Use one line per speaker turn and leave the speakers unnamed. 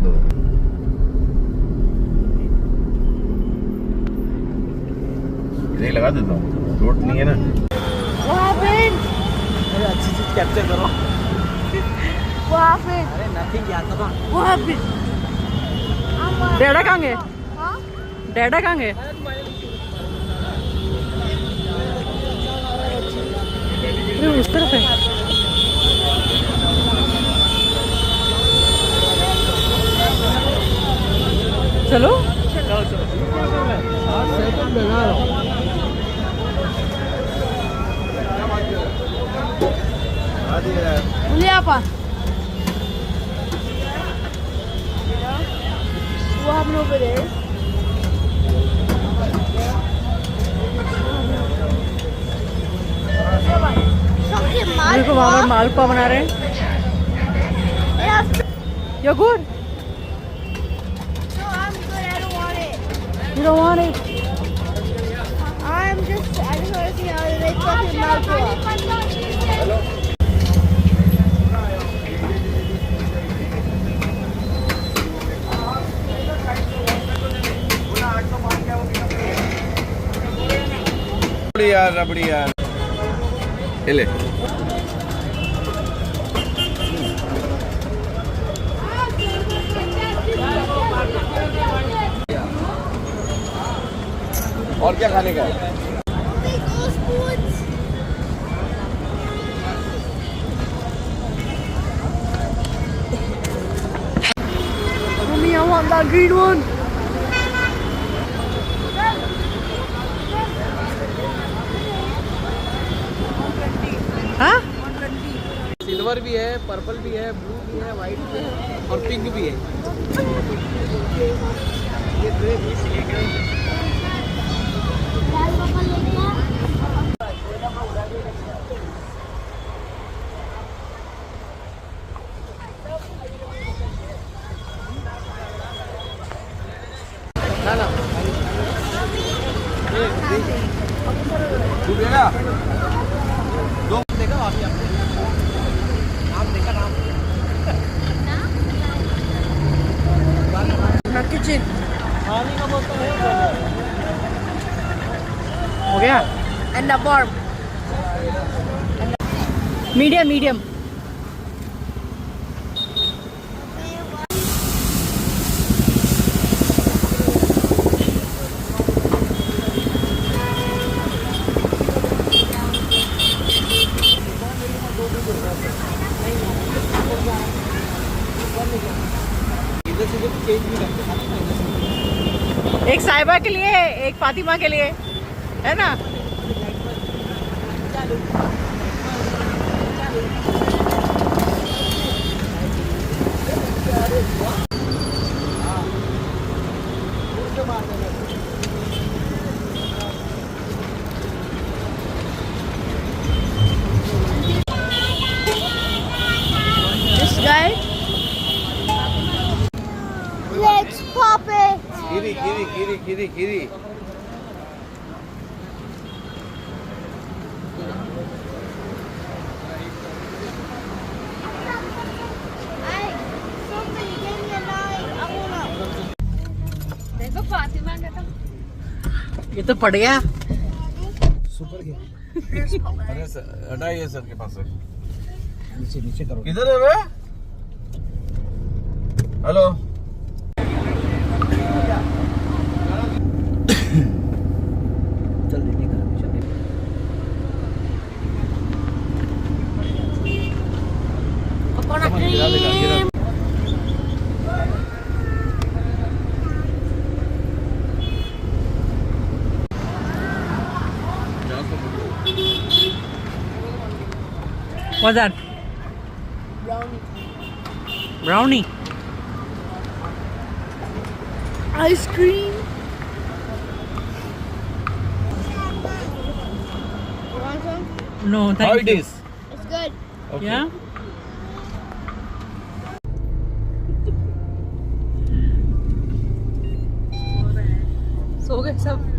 दो। इधर लगा देता हूँ, रोड नहीं है ना।
अरे अच्छी चीज कैप्चर करो। अरे नथिंग याद था।
डैडा कहाँ गए? डैडा कहाँ गए? अरे उस तरफ है। चलो apa? What happened over there? देखो वहाँ पर मालपुआ बना रहे हैं। You're good.
No, I'm good. I don't want it.
You don't want it.
I just want to see how they fucking malpua.
रबड़ी यार ये ले। और क्या खाने का है?
Mommy, I want that green one. हाँ?
सिल्वर भी है, पर्पल भी है, ब्लू भी है, व्हाइट भी है और पिंक भी है। ये ड्रेस
किचन हो गया।
And the barb.
Medium medium. एक साहिबा के लिए, एक फातिमा के लिए, है ना?
This guy. Let's pop it.
Giri Giri Giri Giri Giri.
Somebody give me a knife. I wanna.
देखो फातिमा का तो ये तो पड़ गया।
सुपर के
अरे हटाइए सर के पास से।
नीचे नीचे करो।
किधर है वे? हेलो
चल दे निकल चल दे।
Upon a cream.
What's that? Brownie.
Ice cream. You want some?
No,
how
thank
it
you.
is?
It's good.
Okay.
Yeah. सो गए सब।